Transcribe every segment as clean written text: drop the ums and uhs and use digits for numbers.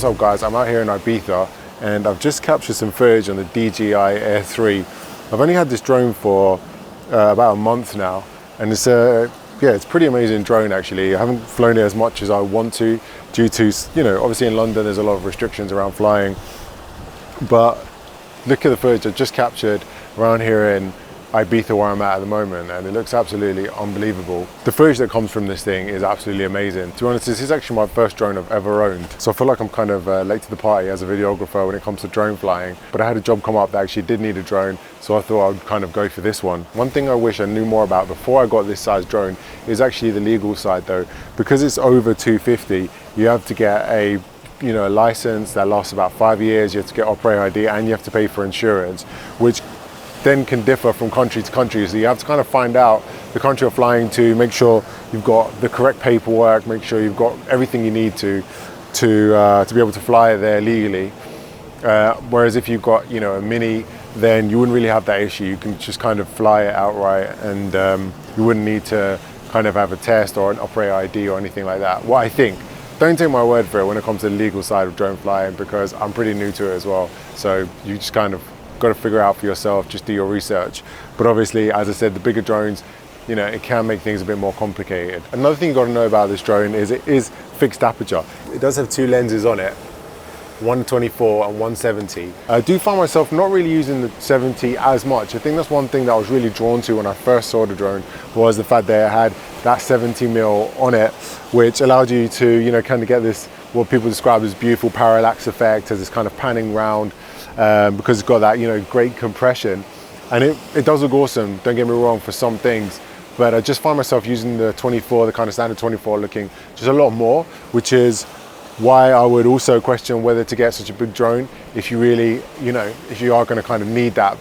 What's up guys, I'm out here in Ibiza and I've just captured some footage on the DJI Air 3. I've only had this drone for about a month now, and it's a pretty amazing drone actually. I haven't flown it as much as I want to due to, obviously in London there's a lot of restrictions around flying, but look at the footage I just captured around here in Ibiza where I'm at the moment, and it looks absolutely unbelievable. The footage that comes from this thing is absolutely amazing. To be honest, this is actually my first drone I've ever owned, so I feel like I'm kind of late to the party as a videographer when it comes to drone flying, but I had a job come up that actually did need a drone, so I thought I'd kind of go for this one. One thing I wish I knew more about before I got this size drone is actually the legal side though. Because it's over 250, you have to get a license that lasts about 5 years, you have to get operator ID, and you have to pay for insurance, which then can differ from country to country. So you have to kind of find out the country you're flying to, make sure you've got the correct paperwork, make sure you've got everything you need to be able to fly there legally. Whereas if you've got a Mini, then you wouldn't really have that issue. You can just kind of fly it outright, and you wouldn't need to kind of have a test or an operator ID or anything like that. What I think, don't take my word for it when it comes to the legal side of drone flying, because I'm pretty new to it as well. So you just kind of got to figure out for yourself, just do your research. But obviously, as I said, the bigger drones, it can make things a bit more complicated. Another thing you got to know about this drone is it is fixed aperture. It does have two lenses on it, 124 and 170. I do find myself not really using the 70 as much. I think that's one thing that I was really drawn to when I first saw the drone, was the fact that it had that 70mm on it, which allowed you to, kind of get this, what people describe as beautiful parallax effect, as this kind of panning round, because it's got that, great compression. And it does look awesome, don't get me wrong, for some things, but I just find myself using the 24, the kind of standard 24 looking, just a lot more, which is why I would also question whether to get such a big drone if you really, if you are going to kind of need that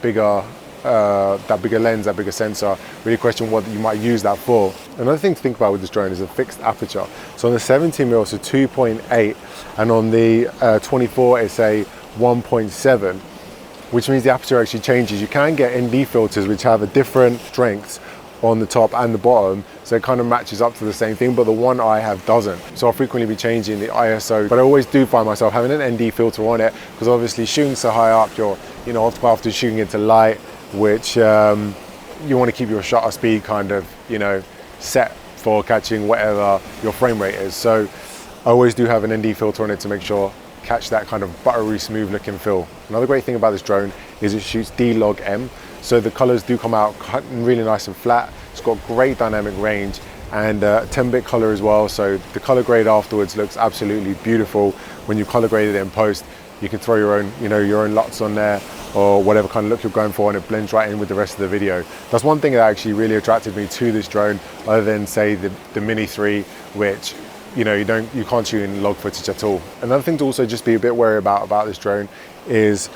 bigger lens, that bigger sensor. Really question what you might use that for. Another thing to think about with this drone is a fixed aperture. So on the 70mm, so 2.8, and on the 24, it's a 1.7, which means the aperture actually changes. You can get ND filters which have a different strength on the top and the bottom, so it kind of matches up to the same thing, but the one I have doesn't. So I'll frequently be changing the ISO, but I always do find myself having an ND filter on it, because obviously shooting so high up, you're after shooting into light, which you want to keep your shutter speed kind of set for catching whatever your frame rate is. So I always do have an ND filter on it to make sure catch that kind of buttery smooth looking feel. Another great thing about this drone is it shoots D-Log-M, so the colors do come out really nice and flat. It's got great dynamic range and 10-bit color as well, so the color grade afterwards looks absolutely beautiful. When you color grade it in post, you can throw your own your own LUTs on there, or whatever kind of look you're going for, and it blends right in with the rest of the video. That's one thing that actually really attracted me to this drone, other than say the Mini 3, which you can't shoot in log footage at all. Another thing to also just be a bit wary about this drone is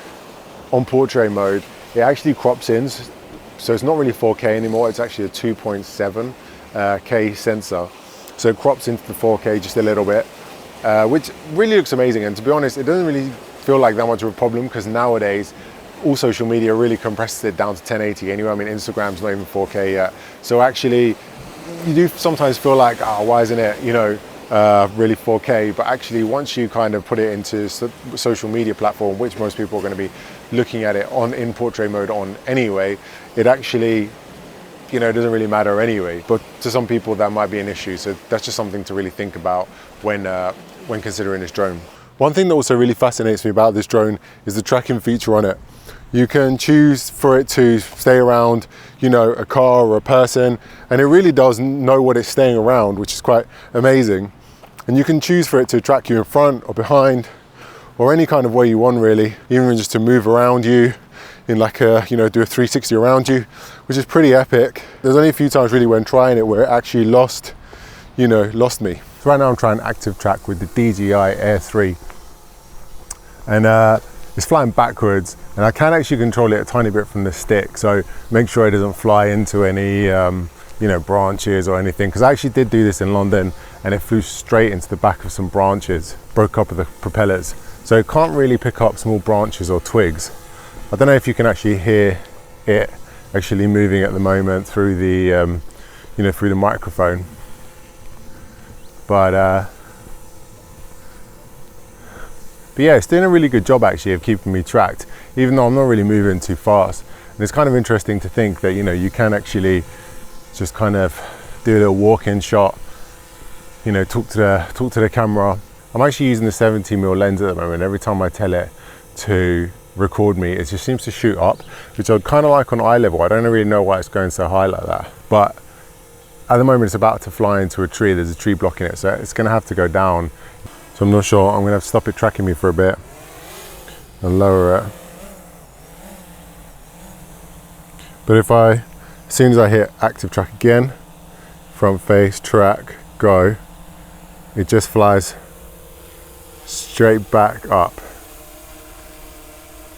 on portrait mode, it actually crops in, so it's not really 4K anymore, it's actually a 2.7K sensor. So it crops into the 4K just a little bit, which really looks amazing. And to be honest, it doesn't really feel like that much of a problem, because nowadays all social media really compresses it down to 1080 anyway. I mean, Instagram's not even 4K yet. So actually, you do sometimes feel like, why isn't it, really 4K? But actually, once you kind of put it into social media platform, which most people are going to be looking at it in portrait mode on anyway, it actually, it doesn't really matter anyway. But to some people, that might be an issue. So that's just something to really think about when considering this drone. One thing that also really fascinates me about this drone is the tracking feature on it. You can choose for it to stay around, a car or a person, and it really does know what it's staying around, which is quite amazing. And you can choose for it to track you in front or behind, or any kind of way you want really, even just to move around you in like a, do a 360 around you, which is pretty epic. There's only a few times really when trying it where it actually lost me. So right now I'm trying active track with the DJI Air 3. And it's flying backwards, and I can actually control it a tiny bit from the stick, so make sure it doesn't fly into any branches or anything, because I actually did do this in London and it flew straight into the back of some branches, broke up the propellers, so it can't really pick up small branches or twigs. I don't know if you can actually hear it actually moving at the moment through the through the microphone, but But yeah, it's doing a really good job actually of keeping me tracked, even though I'm not really moving too fast. And it's kind of interesting to think that, you know, you can actually just kind of do a little walk-in shot, you know, talk to the camera. I'm actually using the 70mm lens at the moment. Every time I tell it to record me, it just seems to shoot up, which I'd kind of like on eye level. I don't really know why it's going so high like that, but at the moment it's about to fly into a tree. There's a tree blocking it, so it's going to have to go down. So I'm not sure. I'm going to have to stop it tracking me for a bit and lower it. But as soon as I hit active track again, front face, track, go, it just flies straight back up.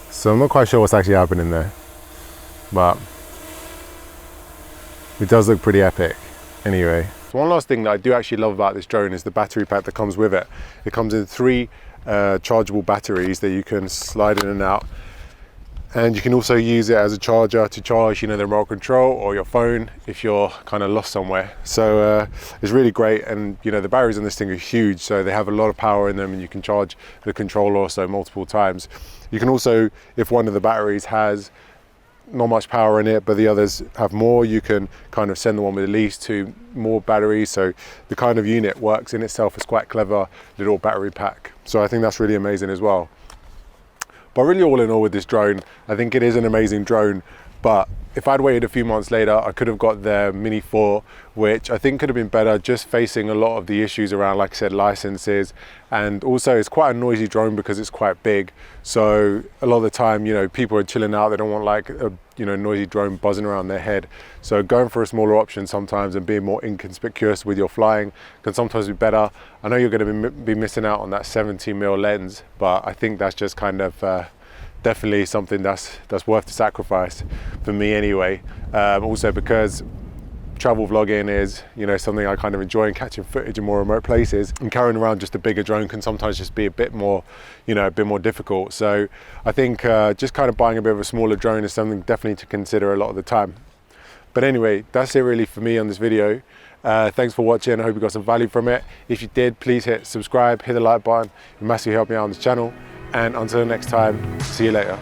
So I'm not quite sure what's actually happening there, but it does look pretty epic anyway. So one last thing that I do actually love about this drone is the battery pack that comes with it. It comes in 3 chargeable batteries that you can slide in and out. And you can also use it as a charger to charge, you know, the remote control or your phone if you're kind of lost somewhere. So it's really great, and you know, the batteries on this thing are huge, so they have a lot of power in them, and you can charge the controller also multiple times. You can also, if one of the batteries has not much power in it but the others have more, you can kind of send the one with the least to more batteries. So the kind of unit works in itself as quite clever little battery pack. So I think that's really amazing as well. But really, all in all with this drone, I think it is an amazing drone. But if I'd waited a few months later, I could have got the Mini 4, which I think could have been better, just facing a lot of the issues around, like I said, licenses. And also it's quite a noisy drone because it's quite big. So a lot of the time, you know, people are chilling out. They don't want like a, you know, noisy drone buzzing around their head. So going for a smaller option sometimes and being more inconspicuous with your flying can sometimes be better. I know you're going to be missing out on that 70mm lens, but I think that's just kind of definitely something that's worth the sacrifice for me anyway. Also because travel vlogging is, you know, something I kind of enjoy, and catching footage in more remote places, and carrying around just a bigger drone can sometimes just be a bit more, you know, a bit more difficult. So I think just kind of buying a bit of a smaller drone is something definitely to consider a lot of the time. But anyway, that's it really for me on this video. Thanks for watching. I hope you got some value from it. If you did, please hit subscribe, hit the like button. It massively helped me out on this channel. And until next time, see you later.